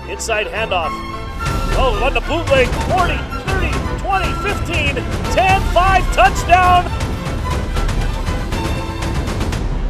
Inside handoff. Oh, on the bootleg. 40, 30, 20, 15, 10, 5, touchdown.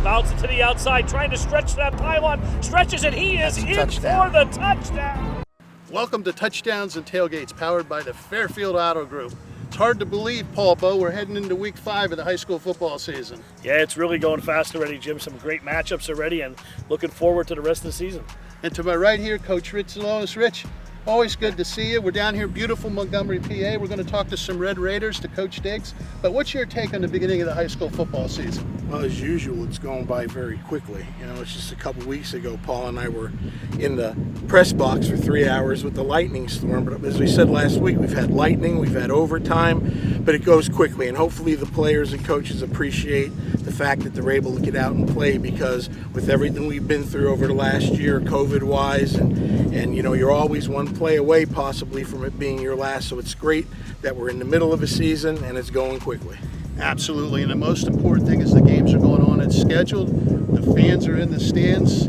Bounce it to the outside, trying to stretch that pylon. Stretches it, he is in for the touchdown. Welcome to Touchdowns and Tailgates, powered by the Fairfield Auto Group. It's hard to believe, Paul Bowe, we're heading into week 5 of the high school football season. Yeah, it's really going fast already, Jim. Some great matchups already, and looking forward to the rest of the season. And to my right here, Coach Rich Zalonis. Rich, always good to see you. We're down here, beautiful Montgomery, PA. We're going to talk to some Red Raiders, to Coach Diggs. But what's your take on the beginning of the high school football season? Well, as usual, it's going by very quickly. You know, it's just a couple weeks ago, Paul and I were in the press box for 3 hours with the lightning storm. But as we said last week, we've had lightning, we've had overtime, but it goes quickly. And hopefully the players and coaches appreciate the fact that they're able to get out and play, because with everything we've been through over the last year, COVID-wise, and you know, you're always one play away possibly from it being your last. So it's great that we're in the middle of a season and it's going quickly. Absolutely, and the most important thing is the games are going on as scheduled. The fans are in the stands,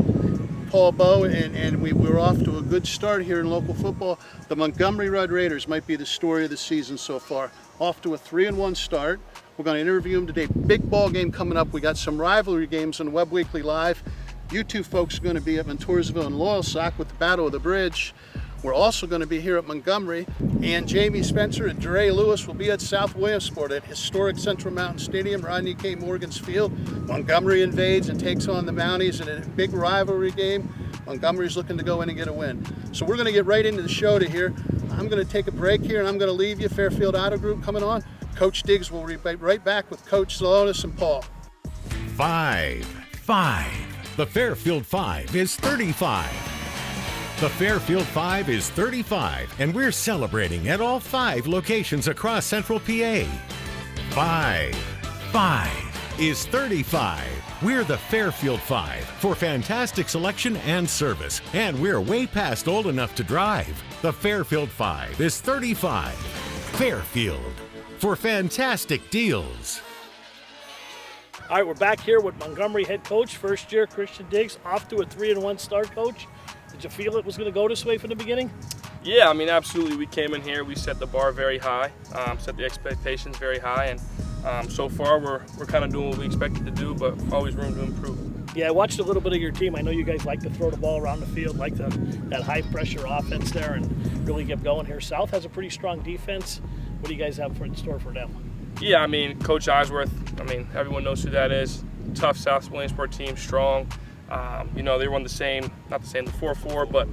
Paul Bowe, and we're off to a good start here in local football. The Montgomery Red Raiders might be the story of the season so far. Off to a 3-1 start. We're going to interview them today. Big ball game coming up. We got some rivalry games on Webb Weekly Live. You two folks are going to be at Montoursville and Loyalsock with the Battle of the Bridge. We're also going to be here at Montgomery, and Jamie Spencer and Dre Lewis will be at South Williamsport at historic Central Mountain Stadium, Rodney K. Morgan's field. Montgomery invades and takes on the Mounties in a big rivalry game. Montgomery's looking to go in and get a win. So we're going to get right into the show to here. I'm going to take a break here, and I'm going to leave you. Fairfield Auto Group coming on. Coach Diggs will be right back with Coach Zalonis and Paul. 5. The Fairfield 5 is 35. The Fairfield 5 is 35, and we're celebrating at all 5 locations across Central PA. 5 is 35. We're the Fairfield 5 for fantastic selection and service, and we're way past old enough to drive. The Fairfield 5 is 35. Fairfield for fantastic deals. All right, we're back here with Montgomery head coach, first year Christian Diggs, off to a 3-1 start, Coach. Did you feel it was going to go this way from the beginning? Yeah, I mean, absolutely. We came in here, we set the bar very high, set the expectations very high, and so far we're kind of doing what we expected to do, but always room to improve. Yeah, I watched a little bit of your team. I know you guys like to throw the ball around the field, like that high-pressure offense there, and really get going here. South has a pretty strong defense. What do you guys have in store for them? Yeah, I mean, Coach Eisworth, I mean, everyone knows who that is. Tough South Williamsport team, strong. You know, they run the 4-4, but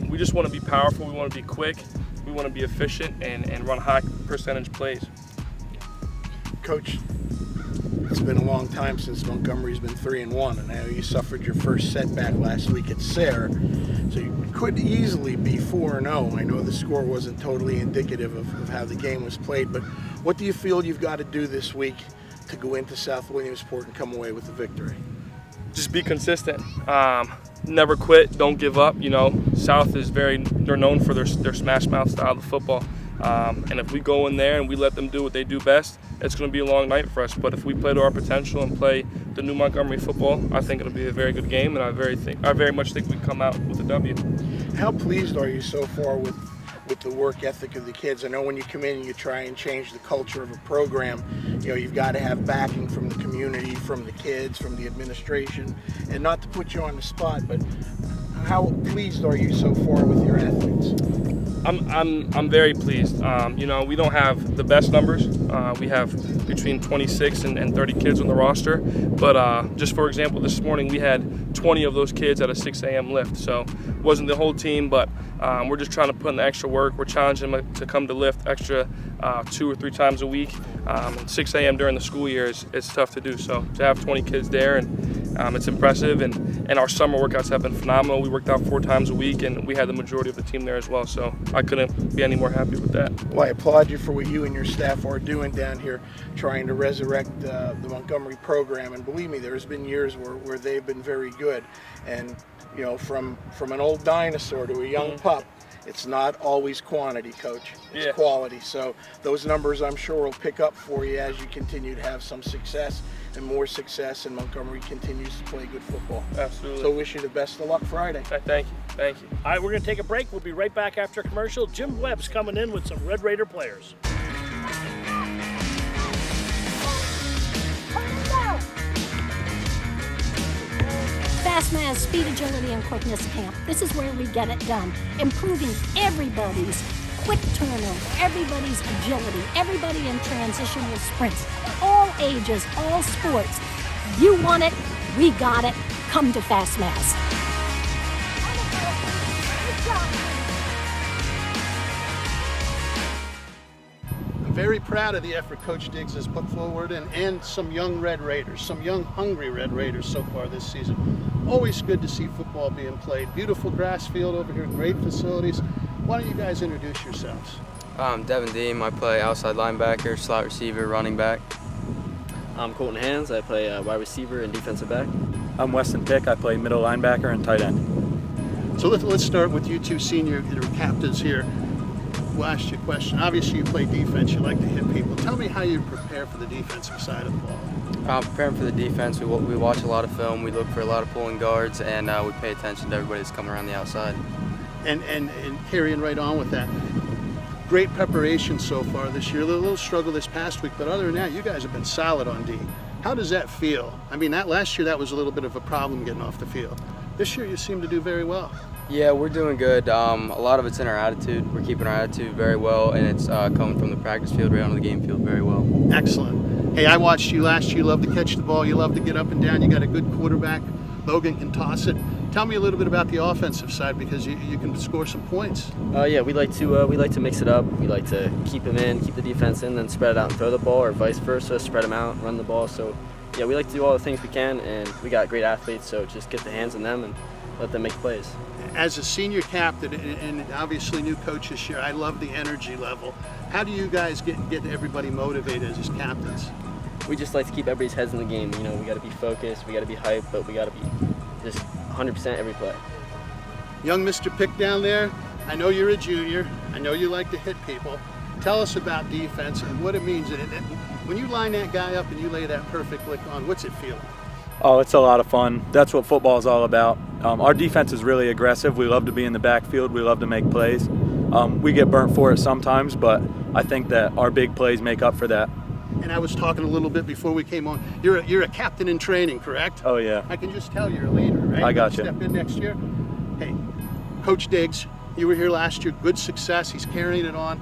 we just want to be powerful. We want to be quick. We want to be efficient and run high percentage plays. Coach, it's been a long time since Montgomery's been 3-1, and I know you suffered your first setback last week at Sayre, so you could easily be 4-0. I know the score wasn't totally indicative of how the game was played, but what do you feel you've got to do this week to go into South Williamsport and come away with the victory? Just be consistent. Never quit. Don't give up. You know, South is they're known for their smash mouth style of football. And if we go in there and we let them do what they do best, it's going to be a long night for us. But if we play to our potential and play the new Montgomery football, I think it'll be a very good game, and I very much think we come out with a W. How pleased are you so far with the work ethic of the kids? I know when you come in and you try and change the culture of a program, you know, you've got to have backing from the community, from the kids, from the administration, and not to put you on the spot, but how pleased are you so far with your athletes? I'm very pleased. You know, we don't have the best numbers. We have between 26 and 30 kids on the roster. But just for example, this morning we had 20 of those kids at a 6 a.m. lift. So it wasn't the whole team, but we're just trying to put in the extra work. We're challenging them to come to lift extra 2 or 3 times a week. 6 a.m. during the school year is tough to do. So to have 20 kids there, and it's impressive. And our summer workouts have been phenomenal. We worked out 4 times a week, and we had the majority of the team there as well. So I couldn't be any more happy with that. Well, I applaud you for what you and your staff are doing down here, trying to resurrect the Montgomery program. And believe me, there's been years where they've been very good. And you know, from an old dinosaur to a young pup, it's not always quantity, Coach. It's quality. So those numbers, I'm sure, will pick up for you as you continue to have some success. and more success, and Montgomery continues to play good football. Absolutely. So wish you the best of luck Friday. Thank you. Thank you. All right, we're going to take a break. We'll be right back after a commercial. Jim Webb's coming in with some Red Raider players. FastMaz Speed, Agility, and Quickness Camp. This is where we get it done. Improving everybody's quick turnover, everybody's agility, everybody in transitional sprints, all ages, all sports. You want it, we got it. Come to FastMaz. I'm very proud of the effort Coach Diggs has put forward and some young Red Raiders, some young hungry Red Raiders so far this season. Always good to see football being played. Beautiful grass field over here, great facilities. Why don't you guys introduce yourselves? I'm Devin Deem. I play outside linebacker, slot receiver, running back. I'm Colton Hands. I play wide receiver and defensive back. I'm Weston Pick. I play middle linebacker and tight end. So let's start with you two senior captains here. We'll ask you a question. Obviously you play defense, you like to hit people. Tell me how you prepare for the defensive side of the ball. Preparing for the defense, we watch a lot of film, we look for a lot of pulling guards, and we pay attention to everybody that's coming around the outside. And carrying right on with that, great preparation so far this year. A little struggle this past week, but other than that, you guys have been solid on D. How does that feel? I mean, that last year that was a little bit of a problem getting off the field. This year you seem to do very well. Yeah, we're doing good. A lot of it's in our attitude. We're keeping our attitude very well, and it's coming from the practice field right onto the game field very well. Excellent. Hey, I watched you last year. You love to catch the ball. You love to get up and down. You got a good quarterback. Logan can toss it. Tell me a little bit about the offensive side, because you can score some points. Yeah, we like to mix it up. We like to keep them in, keep the defense in, then spread it out and throw the ball, or vice versa, spread them out, run the ball. So yeah, we like to do all the things we can, and we got great athletes, so just get the hands on them and let them make plays. As a senior captain and obviously new coach this year, I love the energy level. How do you guys get everybody motivated as captains? We just like to keep everybody's heads in the game. You know, we got to be focused, we got to be hyped, but we got to be just 100% every play. Young Mr. Pick down there, I know you're a junior. I know you like to hit people. Tell us about defense and what it means. When you line that guy up and you lay that perfect lick on, what's it feel like? Oh, it's a lot of fun. That's what football is all about. Our defense is really aggressive. We love to be in the backfield. We love to make plays. We get burnt for it sometimes, but I think that our big plays make up for that. And I was talking a little bit before we came on. You're a captain in training, correct? Oh, yeah. I can just tell you're a leader, right? I got you. Step in next year. Hey, Coach Diggs, you were here last year. Good success. He's carrying it on.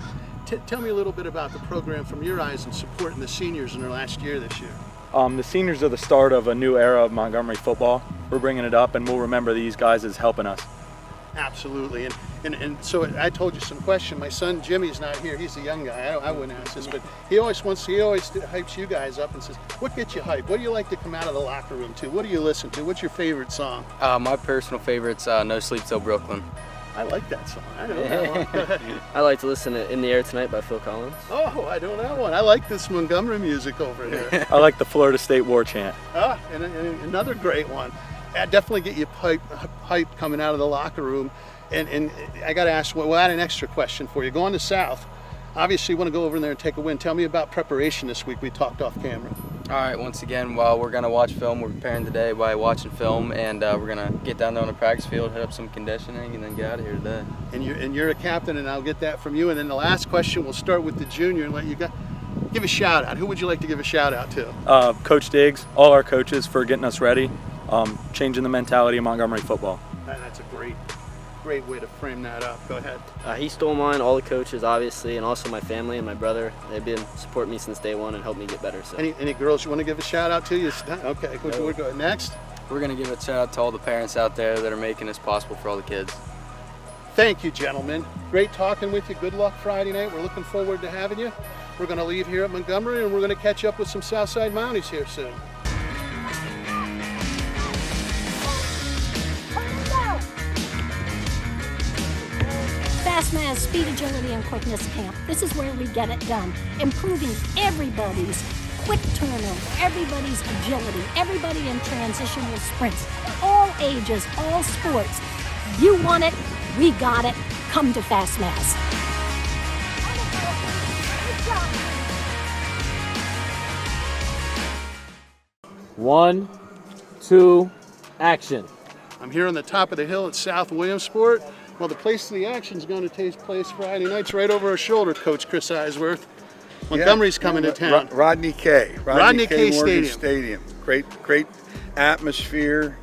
Tell me a little bit about the program from your eyes and supporting the seniors in their last year this year. The seniors are the start of a new era of Montgomery football. We're bringing it up, and we'll remember these guys as helping us. Absolutely. And so I told you some question. My son Jimmy's not here. He's a young guy. I wouldn't ask this, but he always hypes you guys up and says, what gets you hyped? What do you like to come out of the locker room to? What do you listen to? What's your favorite song? My personal favorite's No Sleep Till Brooklyn. I like that song. I know that one. I like to listen to In the Air Tonight by Phil Collins. Oh, I know that one. I like this Montgomery music over here. I like the Florida State War Chant. And another great one. Definitely get you hyped coming out of the locker room. And I got to ask, we'll add an extra question for you. Going to South, obviously you want to go over there and take a win. Tell me about preparation this week. We talked off camera. All right, once again, while we're going to watch film, we're preparing today by watching film, and we're going to get down there on the practice field, hit up some conditioning, and then get out of here today. And you're a captain, and I'll get that from you. And then the last question, we'll start with the junior and let you give a shout out. Who would you like to give a shout out to? Coach Diggs, all our coaches for getting us ready, changing the mentality of Montgomery football. That's a great way to frame that up. Go ahead. He stole mine, all the coaches, obviously, and also my family and my brother. They've been supporting me since day one and helped me get better. So. Any girls you want to give a shout out to? Okay, we'll go next. We're going to give a shout out to all the parents out there that are making this possible for all the kids. Thank you, gentlemen. Great talking with you. Good luck Friday night. We're looking forward to having you. We're going to leave here at Montgomery, and we're going to catch up with some Southside Mounties here soon. FastMaz Speed, Agility, and Quickness Camp. This is where we get it done. Improving everybody's quick turnover, everybody's agility, everybody in transitional sprints, all ages, all sports. You want it, we got it. Come to FastMaz. 1, 2, action. I'm here on the top of the hill at South Williamsport. Well, the place of the action is going to take place Friday nights right over our shoulder, Coach Chris Eisworth. Montgomery's coming to town. Rodney K. Rodney K. Morgan Stadium. Great atmosphere.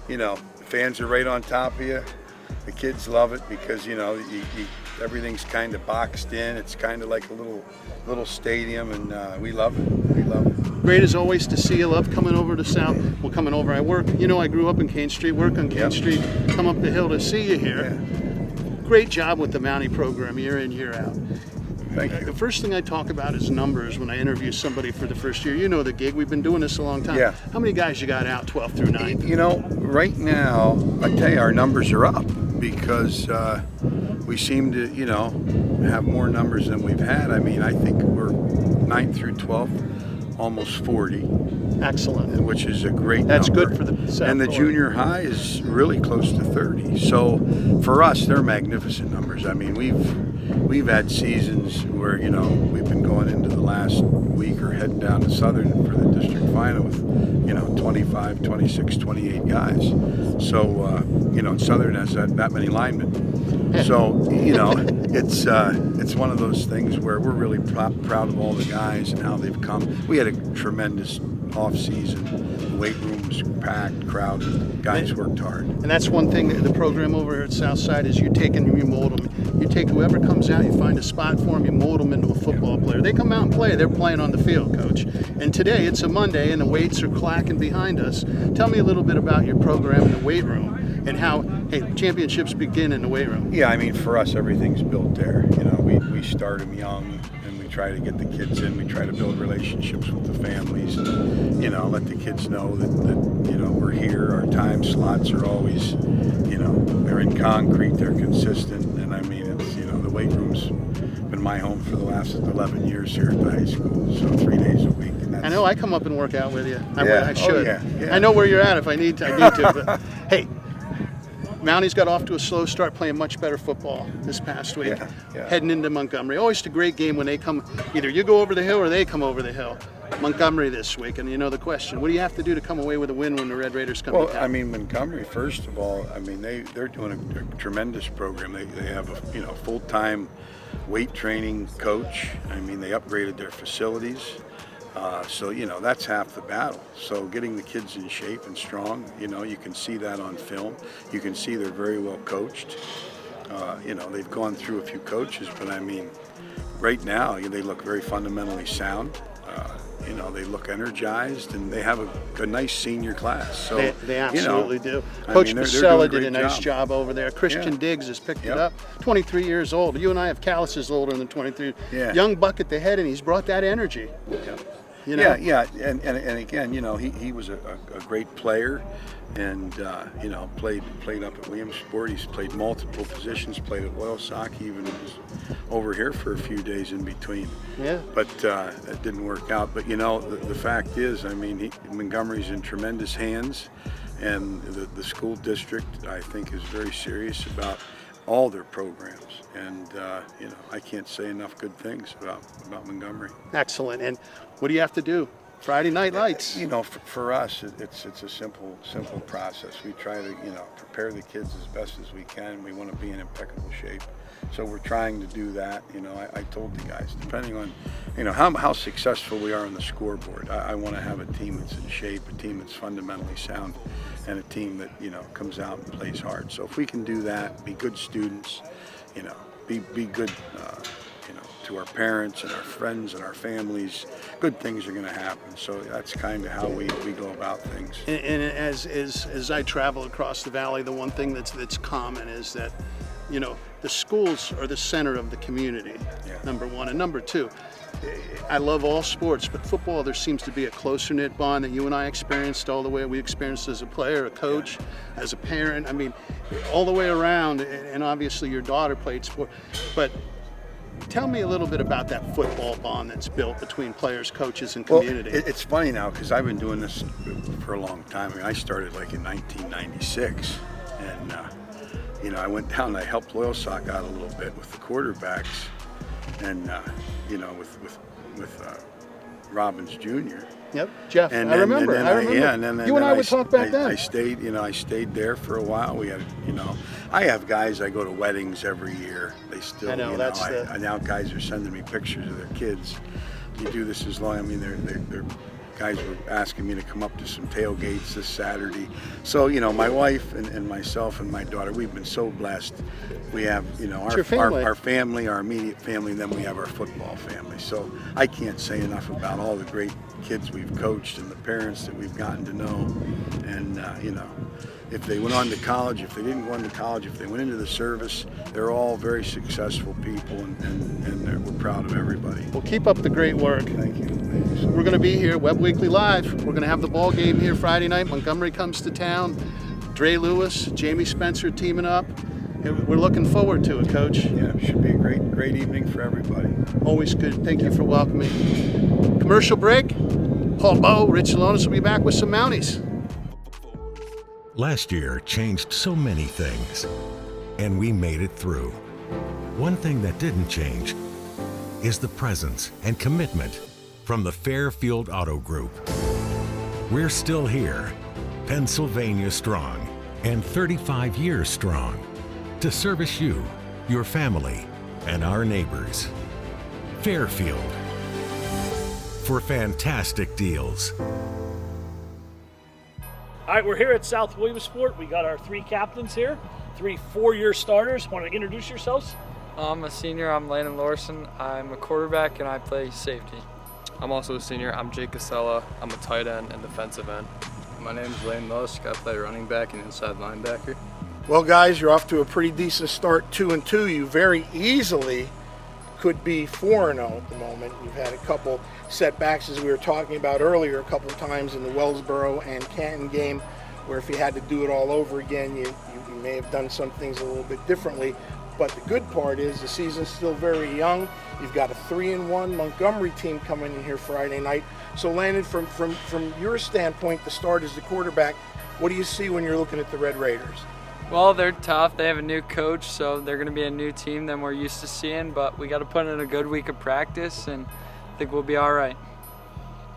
You know, fans are right on top of you. The kids love it because, you know, everything's kind of boxed in. It's kind of like a little stadium, and we love it. We love it. Great as always to see you. Love coming over to South. Well, coming over. I work. You know, I grew up in Kane Street. Work on Kane Street. Come up the hill to see you here. Yeah. Great job with the Mountie program, year in, year out. Thank you. The first thing I talk about is numbers when I interview somebody for the first year. You know the gig. We've been doing this a long time. Yeah. How many guys you got out 12th through 9th? You know, right now, I tell you, our numbers are up because we seem to, you know, have more numbers than we've had. I mean, I think we're 9th through 12th, almost 40. Excellent. Which is a great That's number. good for the South And the Florida. junior high is really close to 30. So for us, they're magnificent numbers. I mean, we've had seasons where, you know, we've been going into the last week or heading down to Southern for the district final with, you know, 25, 26, 28 guys. So, you know, Southern has that many linemen. So, you know, it's one of those things where we're really proud of all the guys and how they've come. We had a tremendous off season. The weight room was packed, crowded. Guys worked hard. And that's one thing that the program over here at Southside is you take and you mold them. You take whoever comes out, you find a spot for them, you mold them into a football player. They come out and play. They're playing on the field, Coach. And today it's a Monday and the weights are clacking behind us. Tell me a little bit about your program in the weight room and how, hey, championships begin in the weight room. Yeah, I mean, for us, everything's built there. You know, we start them young, and we try to get the kids in. We try to build relationships with the families, and, you know, let the kids know that you know, we're here. Our time slots are always, you know, they're in concrete, they're consistent, and I mean, it's, you know, the weight room's been my home for the last 11 years here at the high school, so 3 days a week. And that's, I know I come up and work out with you. Yeah. I should. Oh, yeah. I know where you're at if I need to. But, hey, Mounties got off to a slow start, playing much better football this past week. Yeah. Heading into Montgomery. Always a great game when they come, either you go over the hill or they come over the hill. Montgomery this week, and you know the question, what do you have to do to come away with a win when the Red Raiders come to town? I mean, Montgomery, first of all, I mean, they're doing a tremendous program. They have a, you know, full-time weight training coach. I mean, they upgraded their facilities. So, you know, that's half the battle. So getting the kids in shape and strong, you know, you can see that on film. You can see they're very well coached. You know, they've gone through a few coaches, but I mean, right now, they look very fundamentally sound. You know, they look energized, and they have a nice senior class. So they absolutely you know, do. Coach Pasella did a great nice job over there. Christian Diggs has picked it up. 23 years old. You and I have calluses older than 23. Yeah. Young buck at the head, and he's brought that energy. Yeah. You know? Yeah, and again, you know, he was a great player, and you know, played up at Williamsport. He's played multiple positions. Played at Loyalsock. He even was over here for a few days in between. Yeah. But that didn't work out. But you know, the fact is, I mean, Montgomery's in tremendous hands, and the school district, I think, is very serious about all their programs, and you know, I can't say enough good things about Montgomery. Excellent. And what do you have to do? Friday night lights. You know, for us, it's a simple process. We try to, you know, prepare the kids as best as we can. We want to be in impeccable shape, so we're trying to do that. You know, I told the guys, depending on, you know, how successful we are on the scoreboard, I want to have a team that's in shape, a team that's fundamentally sound, and a team that, you know, comes out and plays hard. So if we can do that, be good students, you know, be good, you know, to our parents and our friends and our families, good things are going to happen. So that's kind of how we go about things. And as I travel across the valley, the one thing that's common is that, you know, the schools are the center of the community, number one. And number two, I love all sports, but football, there seems to be a closer knit bond that you and I experienced all the way we experienced as a player, a coach, as a parent. I mean, all the way around, and obviously your daughter played sport. But tell me a little bit about that football bond that's built between players, coaches, and community. Well, it's funny now because I've been doing this for a long time. I mean, I started like in 1996, and you know, I went down and I helped Loyalsock out a little bit with the quarterbacks, and you know, with Robbins Jr. Yep, Jeff. And I remember. then I remember. Yeah, and then you and I would talk back then. I stayed there for a while. We had, I have guys. I go to weddings every year. They still, I know, that's now guys are sending me pictures of their kids. You do this as long. I mean, they're guys were asking me to come up to some tailgates this Saturday. So, my wife and myself and my daughter, we've been so blessed. We have, our family, our immediate family, and then we have our football family. So I can't say enough about all the great kids we've coached and the parents that we've gotten to know. And, if they went on to college, if they didn't go on to college, if they went into the service, they're all very successful people, and we're proud of everybody. Well, keep up the great work. Thank you. We're going to be here, Webb Weekly Live. We're going to have the ball game here Friday night. Montgomery comes to town. Dre Lewis, Jamie Spencer teaming up. We're looking forward to it, Coach. Yeah, it should be a great evening for everybody. Always good. Thank you for welcoming. Commercial break. Paul Bowe, Rich Salonis will be back with some Mounties. Last year changed so many things, and we made it through. One thing that didn't change is the presence and commitment from the Fairfield Auto Group. We're still here, Pennsylvania strong, and 35 years strong, to service you, your family, and our neighbors. Fairfield, for fantastic deals. All right, we're here at South Williamsport. We got our 3 captains here, 3 4-year starters. Want to introduce yourselves? I'm a senior. I'm Landon Larson. I'm a quarterback, and I play safety. I'm also a senior. I'm Jake Casella. I'm a tight end and defensive end. My name is Lane Lusk. I play running back and inside linebacker. Well, guys, you're off to a pretty decent start, 2-2. You very easily could be 4-0 at the moment. You've had a couple setbacks, as we were talking about earlier, a couple of times in the Wellsboro and Canton game, where if you had to do it all over again, you may have done some things a little bit differently. But the good part is the season's still very young. You've got a 3-1 Montgomery team coming in here Friday night. So, Landon, from your standpoint, the start as the quarterback, what do you see when you're looking at the Red Raiders? Well, they're tough. They have a new coach, so they're going to be a new team than we're used to seeing. But we got to put in a good week of practice, and I think we'll be all right.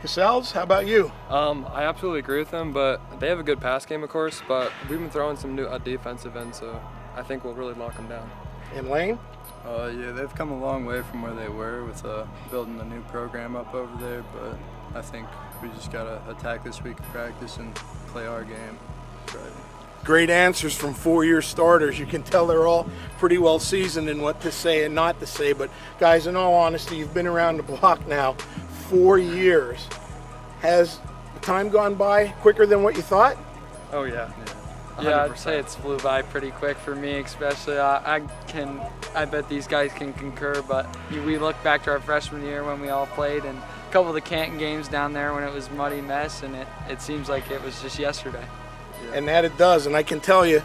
Casals, how about you? I absolutely agree with them, but they have a good pass game, of course. But we've been throwing some new defensive ends, so I think we'll really lock them down. And Lane? Yeah, they've come a long way from where they were with building the new program up over there, but I think we just got to attack this week of practice and play our game. Right. Great answers from 4-year starters. You can tell they're all pretty well seasoned in what to say and not to say. But, guys, in all honesty, you've been around the block now 4 years. Has the time gone by quicker than what you thought? Oh, yeah. Yeah, I'd say it's flew by pretty quick for me, especially. I bet these guys can concur, but we look back to our freshman year when we all played, and a couple of the Canton games down there when it was a muddy mess, and it seems like it was just yesterday. Yeah. And that it does, and I can tell you,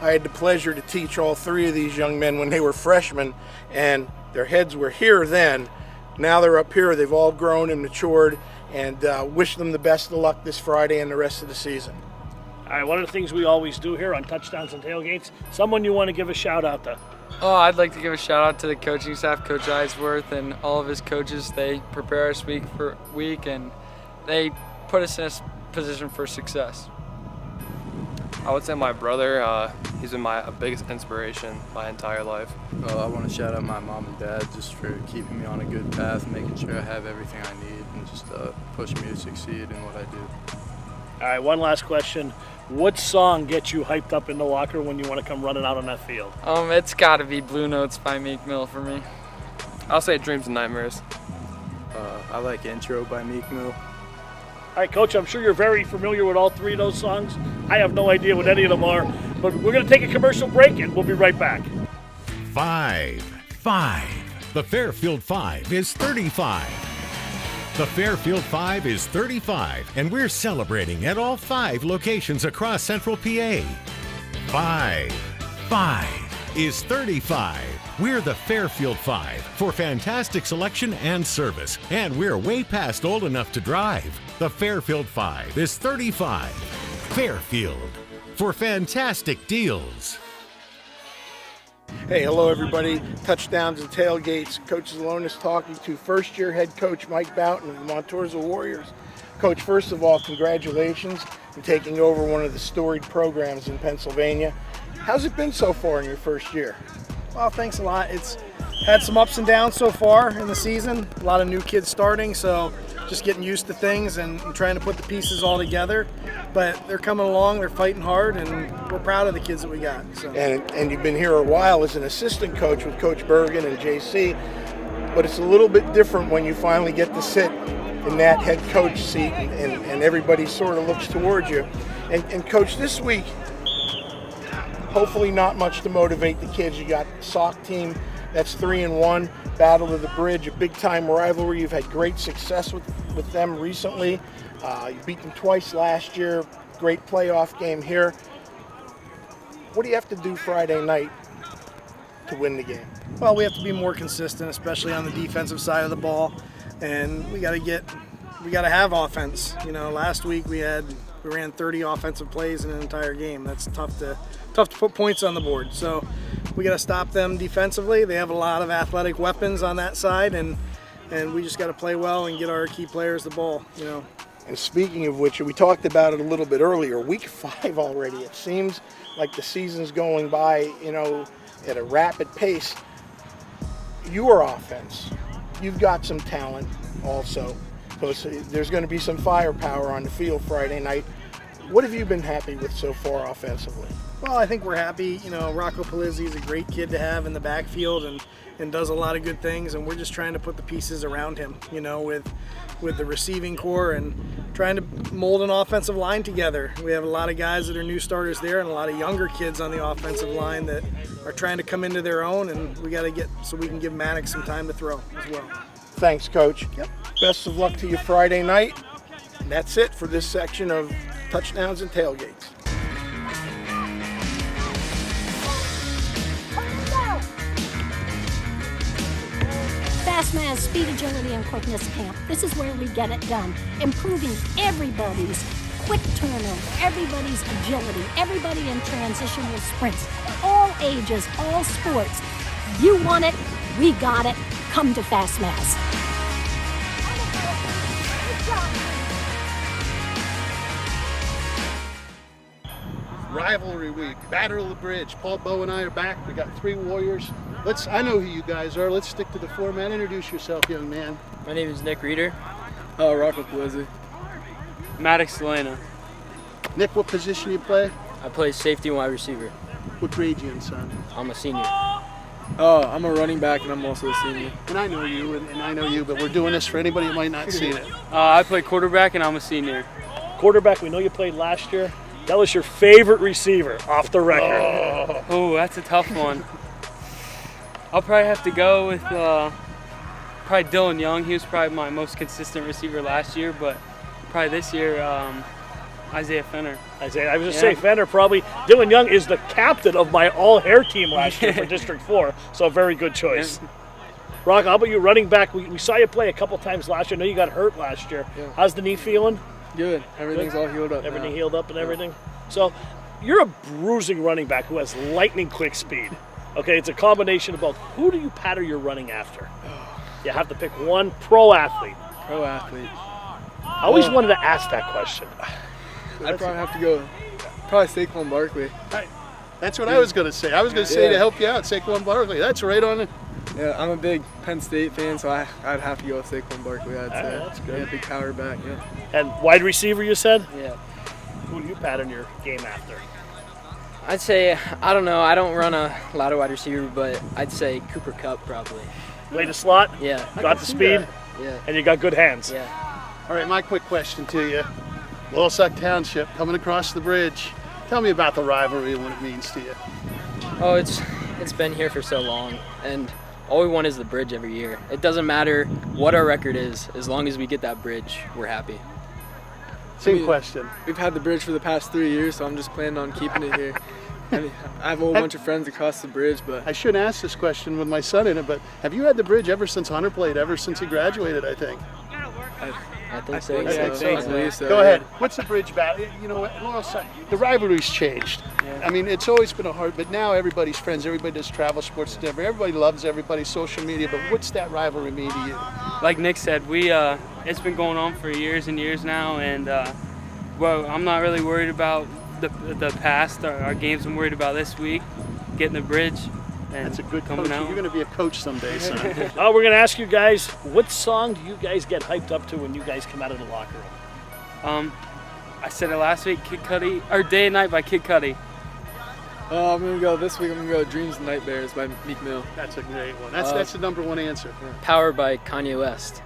I had the pleasure to teach all 3 of these young men when they were freshmen, and their heads were here then. Now they're up here. They've all grown and matured, and wish them the best of luck this Friday and the rest of the season. All right, one of the things we always do here on Touchdowns and Tailgates, someone you want to give a shout out to? Oh, I'd like to give a shout out to the coaching staff, Coach Eisworth and all of his coaches. They prepare us week for week, and they put us in a position for success. I would say my brother. He's been my biggest inspiration my entire life. I want to shout out my mom and dad just for keeping me on a good path, making sure I have everything I need, and just push me to succeed in what I do. All right, one last question. What song gets you hyped up in the locker when you want to come running out on that field? It's got to be Blue Notes by Meek Mill for me. I'll say Dreams and Nightmares. I like Intro by Meek Mill. All right, Coach, I'm sure you're very familiar with all 3 of those songs. I have no idea what any of them are, but we're going to take a commercial break, and we'll be right back. 5. The Fairfield 5 is 35. The Fairfield 5 is 35, and we're celebrating at all 5 locations across Central PA. 5 is 35. We're the Fairfield 5 for fantastic selection and service, and we're way past old enough to drive. The Fairfield 5 is 35. Fairfield, for fantastic deals. Hey, hello everybody. Touchdowns and Tailgates. Coach Zalone is talking to first-year head coach Mike Boughton of the Montoursville Warriors. Coach, first of all, congratulations on taking over one of the storied programs in Pennsylvania. How's it been so far in your first year? Well, thanks a lot. It's had some ups and downs so far in the season. A lot of new kids starting, so just getting used to things and trying to put the pieces all together. But they're coming along, they're fighting hard, and we're proud of the kids that we got. So. And you've been here a while as an assistant coach with Coach Bergen and JC, but it's a little bit different when you finally get to sit in that head coach seat and everybody sort of looks towards you. And Coach, this week, hopefully not much to motivate the kids. You got the Sock team, that's 3-1, Battle of the Bridge, a big-time rivalry. You've had great success with them recently. You beat them twice last year. Great playoff game here. What do you have to do Friday night to win the game? Well, we have to be more consistent, especially on the defensive side of the ball, and we got to have offense. You know, last week we ran 30 offensive plays in an entire game. That's tough to put points on the board. So we got to stop them defensively. They have a lot of athletic weapons on that side, and we just got to play well and get our key players the ball. You know. And speaking of which, we talked about it a little bit earlier. Week 5 already. It seems like the season's going by, you know, at a rapid pace. Your offense, you've got some talent also. So there's going to be some firepower on the field Friday night. What have you been happy with so far offensively? Well, I think we're happy. You know, Rocco Palizzi is a great kid to have in the backfield and does a lot of good things, and we're just trying to put the pieces around him, you know, with the receiving core and trying to mold an offensive line together. We have a lot of guys that are new starters there and a lot of younger kids on the offensive line that are trying to come into their own, and we got to get so we can give Maddox some time to throw as well. Thanks, Coach. Yep. Best of luck to you Friday night. And that's it for this section of Touchdowns and Tailgates. Fastman's Speed, Agility, and Quickness Camp. This is where we get it done. Improving everybody's quick turnover, everybody's agility, everybody in transitional sprints, all ages, all sports. You want it, we got it. Come to Fastman's. Rivalry week, Battle of the Bridge. Paul Bowe and I are back. We got 3 Warriors. I know who you guys are. Let's stick to the format. Introduce yourself, young man. My name is Nick Reeder. Rocco Palizzi. Maddox Delana. Nick, what position you play? I play safety and wide receiver. What grade you in, son? I'm a senior. I'm a running back and I'm also a senior. And I know you, and I know you, but we're doing this for anybody who might not see it. I play quarterback and I'm a senior. Quarterback, we know you played last year. Tell us your favorite receiver off the record. Oh, that's a tough one. I'll probably have to go with probably Dylan Young. He was probably my most consistent receiver last year, but probably this year, Isaiah Fenner. Isaiah, I was just saying Fenner probably. Dylan Young is the captain of my all-hair team last year for District 4, so a very good choice. Yeah. Rock, how about you running back? We saw you play a couple times last year. I know you got hurt last year. Yeah. How's the knee feeling? Good. Everything's all healed up. Everything now. healed up and everything? So you're a bruising running back who has lightning quick speed. Okay, it's a combination of both. Who do you pattern your running after? You have to pick one pro athlete. Pro athlete. I always wanted to ask that question. I'd probably have to go Saquon Barkley. That's what I was going to say. I was going to say to help you out, Saquon Barkley. That's right on it. Yeah, I'm a big Penn State fan, so I'd have to go with Saquon Barkley, I'd say. That's good. Yeah, big power back, yeah. And wide receiver, you said? Yeah. Who do you pattern your game after? I'd say, I don't know, I don't run a lot of wide receiver, but I'd say Cooper Kupp probably. Play the slot? Yeah. Got the speed? Yeah. And you got good hands? Yeah. All right, my quick question to you. Loyalsock Township coming across the bridge. Tell me about the rivalry and what it means to you. Oh, it's been here for so long, and all we want is the bridge every year. It doesn't matter what our record is, as long as we get that bridge, we're happy. Same question. We've had the bridge for the past 3 years, so I'm just planning on keeping it here. I have a whole bunch of friends across the bridge, but I shouldn't ask this question with my son in it, but have you had the bridge ever since Hunter played, ever since he graduated, I think? I think so. So. Go ahead. What's the bridge battle? You know what? Loyalsock, the rivalry's changed. Yeah. I mean, it's always been a hard, but now everybody's friends. Everybody does travel sports together. Everybody loves everybody, social media. But what's that rivalry mean to you? Like Nick said, it's been going on for years and years now, and well, I'm not really worried about the past. Our games I'm worried about this week, getting the bridge. And that's a good coming coach. out. You're going to be a coach someday, son. We're going to ask you guys, what song do you guys get hyped up to when you guys come out of the locker room? I said it last week, Kid Cudi, or Day and Night by Kid Cudi. I'm going to go this week, I'm going to go Dreams and Nightmares by Meek Mill. That's a great one. That's the number one answer. Power by Kanye West.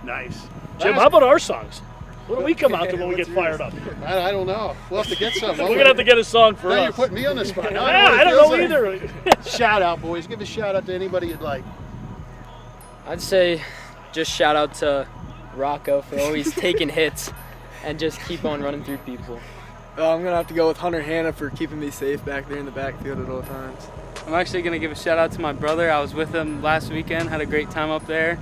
Nice. Jim, how about our songs? What do we come out to when we get fired up? I don't know. We'll have to get some. We're going to have to get a song for us. Now you're putting me on the spot. I don't know either. Shout out, boys. Give a shout out to anybody you'd like. I'd say just shout out to Rocco for always taking hits and just keep on running through people. I'm going to have to go with Hunter Hanna for keeping me safe back there in the backfield at all times. I'm actually going to give a shout out to my brother. I was with him last weekend, had a great time up there.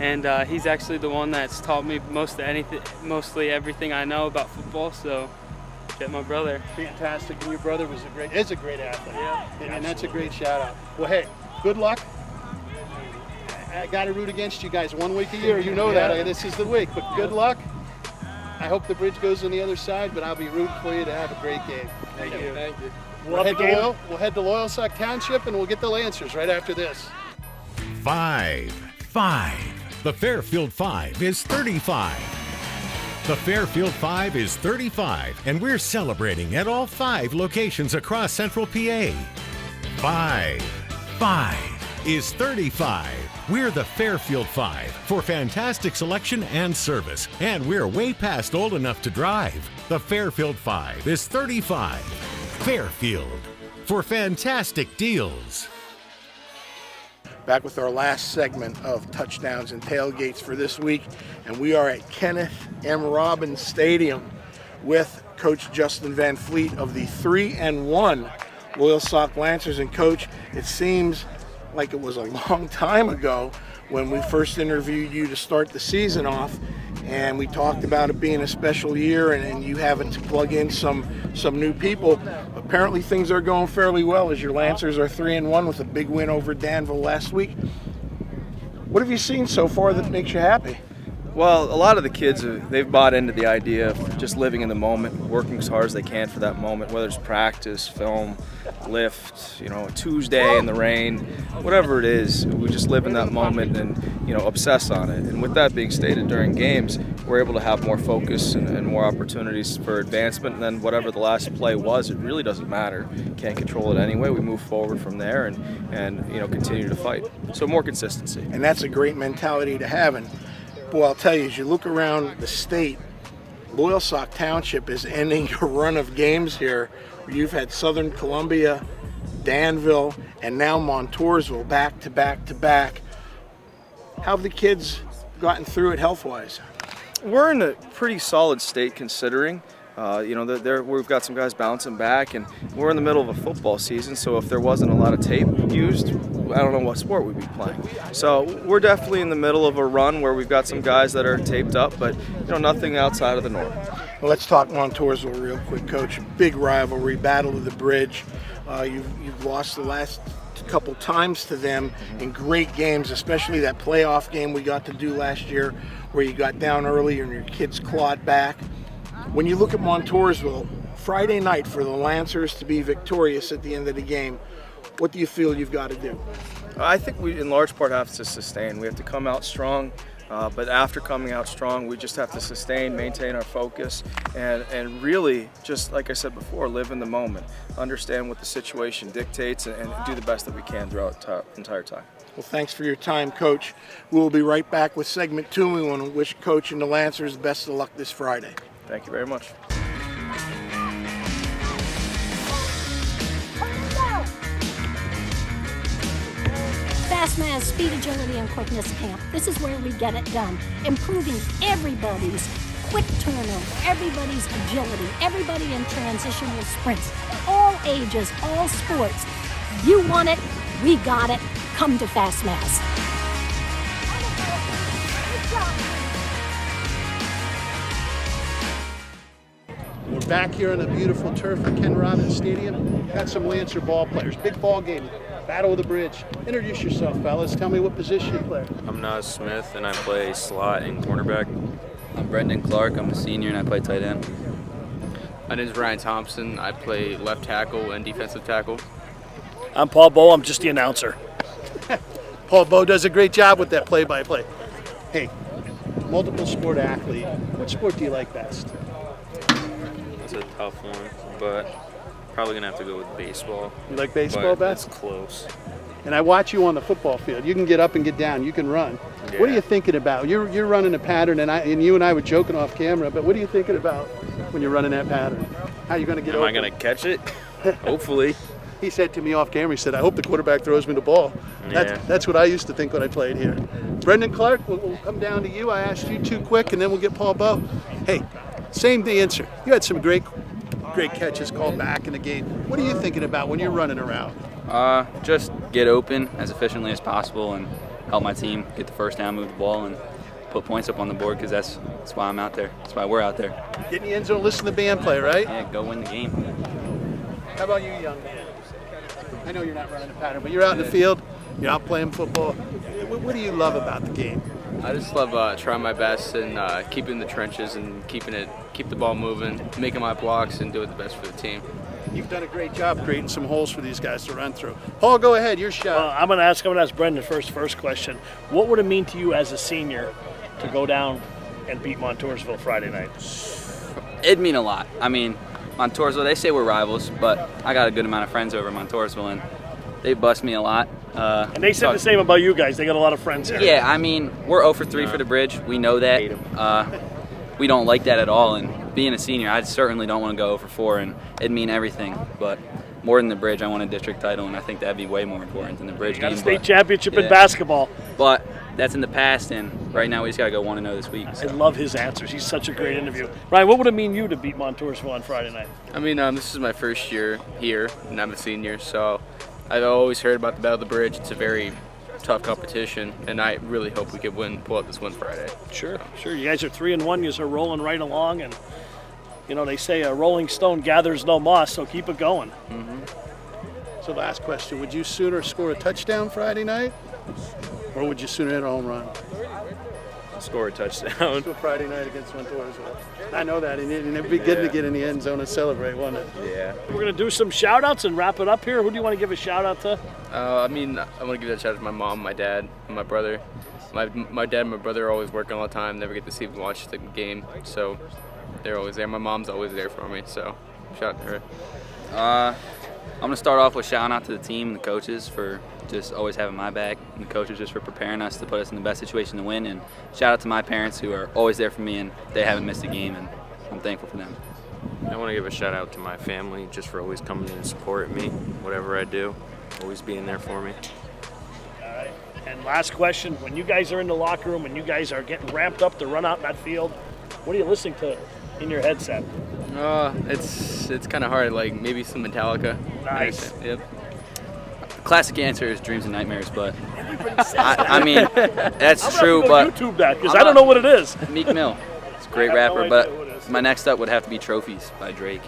And he's actually the one that's taught me mostly everything I know about football. So, get my brother. Fantastic, and your brother is a great athlete. Yeah, and that's a great shout out. Well, hey, good luck. I got to root against you guys 1 week a year. You know that. This is the week, but good luck. I hope the bridge goes on the other side, but I'll be rooting for you to have a great game. Thank you. Thank you. We'll head to Loyalsock Township, and we'll get the Lancers right after this. 5. The Fairfield 5 is 35. The Fairfield 5 is 35, and we're celebrating at all 5 locations across Central PA. 5 is 35. We're the Fairfield 5 for fantastic selection and service, and we're way past old enough to drive. The Fairfield 5 is 35. Fairfield for fantastic deals. Back with our last segment of touchdowns and tailgates for this week, and we are at Kenneth M. Robbins Stadium with Coach Justin Van Fleet of the 3-1 Loyalsock Lancers. And Coach, it seems like it was a long time ago when we first interviewed you to start the season off, and we talked about it being a special year and you having to plug in some new people. Apparently things are going fairly well as your Lancers are 3-1 with a big win over Danville last week. What have you seen so far that makes you happy? Well, a lot of the kids, they've bought into the idea of just living in the moment, working as hard as they can for that moment, whether it's practice, film, lift, a Tuesday in the rain, whatever it is. We just live in that moment and, obsess on it. And with that being stated, during games, we're able to have more focus and more opportunities for advancement. And then whatever the last play was, it really doesn't matter. Can't control it anyway. We move forward from there and continue to fight. So more consistency. And that's a great mentality to have. And boy, I'll tell you, as you look around the state, Loyalsock Township is ending a run of games here. You've had Southern Columbia, Danville, and now Montoursville back to back to back. How have the kids gotten through it health-wise? We're in a pretty solid state considering. We've got some guys bouncing back, and we're in the middle of a football season, so if there wasn't a lot of tape used, I don't know what sport we'd be playing. So we're definitely in the middle of a run where we've got some guys that are taped up, but nothing outside of the norm. Well, let's talk Montoursville real quick, Coach. Big rivalry, battle of the bridge. You've lost the last couple times to them in great games, especially that playoff game we got to do last year where you got down early and your kids clawed back. When you look at Montoursville, Friday night for the Lancers to be victorious at the end of the game, what do you feel you've got to do? I think we, in large part, have to sustain. We have to come out strong, but after coming out strong, we just have to sustain, maintain our focus, and really, just like I said before, live in the moment, understand what the situation dictates, and do the best that we can throughout the entire time. Well, thanks for your time, Coach. We'll be right back with segment 2. We want to wish Coach and the Lancers the best of luck this Friday. Thank you very much. Fastman's Speed, Agility, and Quickness Camp. This is where we get it done. Improving everybody's quick turnover, everybody's agility, everybody in transitional sprints, all ages, all sports. You want it, we got it. Come to Fastman's. We're back here on the beautiful turf at Ken Robbins Stadium. Got some Lancer ball players. Big ball game. Battle of the Bridge. Introduce yourself, fellas. Tell me what position you play. I'm Nas Smith, and I play slot and cornerback. I'm Brendan Clark. I'm a senior, and I play tight end. My name is Ryan Thompson. I play left tackle and defensive tackle. I'm Paul Bowe. I'm just the announcer. Paul Bowe does a great job with that play-by-play. Hey, multiple sport athlete. What sport do you like best? That's a tough one, but probably going to have to go with baseball. You like baseball best? It's close. And I watch you on the football field. You can get up and get down. You can run. Yeah. What are you thinking about? You're running a pattern, and you and I were joking off camera, but what are you thinking about when you're running that pattern? How are you going to get Am open? I going to catch it? Hopefully. He said to me off camera, he said, I hope the quarterback throws me the ball. Yeah. That's what I used to think when I played here. Brendan Clark, we'll come down to you. I asked you two quick, and then we'll get Paul Bowe. Hey, same answer. You had some great catches called back in the game. What are you thinking about when you're running around? Just get open as efficiently as possible and help my team get the first down, move the ball, and put points up on the board, because that's why I'm out there. That's why we're out there. Get in the end zone, listen to the band play, right? Yeah, go win the game. How about you, young man? I know you're not running a pattern, but you're out in the field, you're out playing football. What do you love about the game? I just love trying my best and keeping the trenches and keep the ball moving, making my blocks, and doing the best for the team. You've done a great job creating some holes for these guys to run through. Paul, go ahead. Your shot. I'm going to ask Brendan first question. What would it mean to you as a senior to go down and beat Montoursville Friday night? It'd mean a lot. I mean, Montoursville, they say we're rivals, but I got a good amount of friends over in Montoursville, and they bust me a lot. And they said the same about you guys. They got a lot of friends here. Yeah, I mean, we're 0 for 3 for the bridge. We know that. We don't like that at all. And being a senior, I certainly don't want to go 0 for 4, and it'd mean everything. But more than the bridge, I want a district title, and I think that'd be way more important than the bridge You got game. a state championship in basketball. But that's in the past, and right now we just got to go 1-0 this week. I love his answers. He's such a great interview. Ryan, what would it mean you to beat Montoursville on Friday night? I mean, this is my first year here, and I'm a senior, so I've always heard about the Battle of the Bridge. It's a very tough competition, and I really hope we could pull out this win Friday. Sure. You guys are 3-1. You are rolling right along, and you know they say a rolling stone gathers no moss, so keep it going. So last question, would you sooner score a touchdown Friday night, or would you sooner hit a home run? Score a touchdown. Friday night against Montoursville. I know that, and it'd be good to get in the end zone and celebrate, wouldn't it? Yeah. We're going to do some shout-outs and wrap it up here. Who do you want to give a shout-out to? I mean, I want to give that shout out to my mom, my dad, and my brother. My dad and my brother are always working all the time. Never get to see them watch the game, so they're always there. My mom's always there for me, so shout out to her. I'm going to start off with shouting out to the team and the coaches for just always having my back, and the coaches just for preparing us to put us in the best situation to win. And shout out to my parents who are always there for me, and they haven't missed a game, and I'm thankful for them. I want to give a shout out to my family just for always coming in and supporting me, whatever I do, always being there for me. All right. And last question, when you guys are in the locker room and you guys are getting ramped up to run out in that field, what are you listening to in your headset? It's kind of hard, like maybe some Metallica. Nice. Yep. Classic answer is Dreams and Nightmares, but I mean, that's true, I'm but YouTube that, because I don't know what it is. Meek Mill. It's a great I have no rapper, idea who it but is. my next up would have to be Trophies by Drake.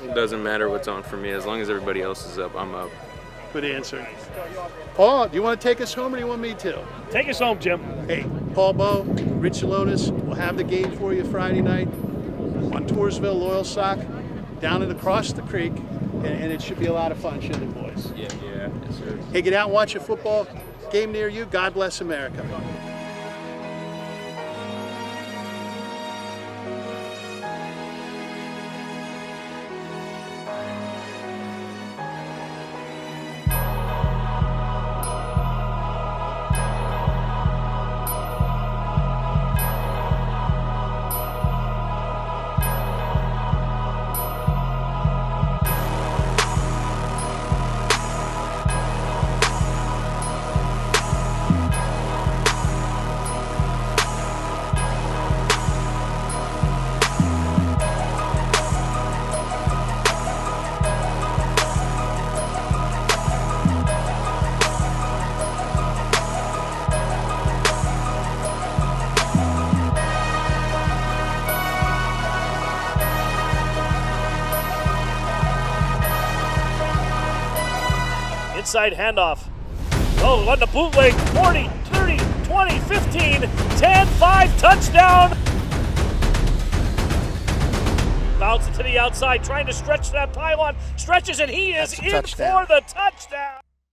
It doesn't matter what's on for me. As long as everybody else is up, I'm up. Good answer. Paul, do you want to take us home, or do you want me to? Take us home, Jim. Hey, Paul Bowe, Rich Lotus, we'll have the game for you Friday night. Montoursville, Loyalsock, down and across the creek, and it should be a lot of fun, shouldn't it, boys? Yeah. Yes, sir. Hey, get out and watch a football game near you. God bless America. inside handoff. Oh, on the bootleg, 40, 30, 20, 15, 10, 5, touchdown. Bounces to the outside, trying to stretch that pylon. Stretches, and he is in for the touchdown.